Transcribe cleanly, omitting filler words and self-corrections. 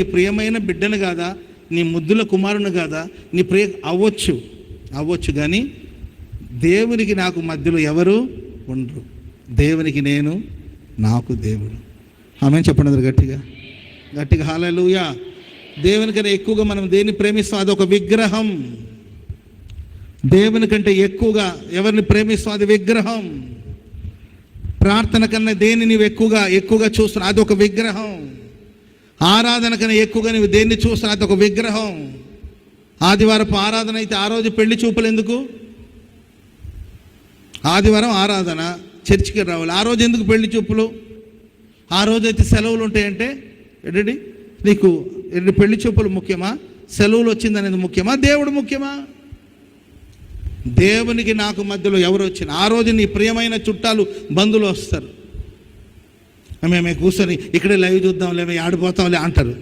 ప్రియమైన బిడ్డను కాదా, నీ ముద్దుల కుమారుని కాదా, నీ ప్రియ అవ్వచ్చు కానీ దేవునికి నాకు మధ్యలో ఎవరు ఉండరు. దేవునికి నేను, నాకు దేవుడు. ఆమె చెప్పండి గట్టిగా హల్లెలూయా. దేవునికన్నా ఎక్కువగా మనం దేన్ని ప్రేమిస్తాం? అదొక విగ్రహం. దేవుని కంటే ఎక్కువగా ఎవరిని ప్రేమిస్తాం? అది విగ్రహం. ప్రార్థన కన్నా దేన్ని నీవు ఎక్కువగా చూస్తున్నావు? అదొక విగ్రహం. ఆరాధన కన్నా ఎక్కువగా నువ్వు దేన్ని చూస్తున్నావు? అదొక విగ్రహం. ఆదివారపు ఆరాధన అయితే ఆ రోజు పెళ్లి చూపులు ఎందుకు? ఆదివారం ఆరాధన, చర్చికి రావాలి. ఆ రోజు ఎందుకు పెళ్లి చూపులు? ఆ రోజైతే సెలవులు ఉంటాయంటే ఏంటండి, నీకు పెళ్లి చూపులు ముఖ్యమా? సెలవులు వచ్చిందనేది ముఖ్యమా? దేవుడు ముఖ్యమా? దేవునికి నాకు మధ్యలో ఎవరు వచ్చినా ఆ రోజు నీ ప్రియమైన చుట్టాలు, బంధువులు వస్తారు. మేము కూర్చొని ఇక్కడే లైవ్ చూద్దాంలే, ఆడిపోతాంలే అంటారు.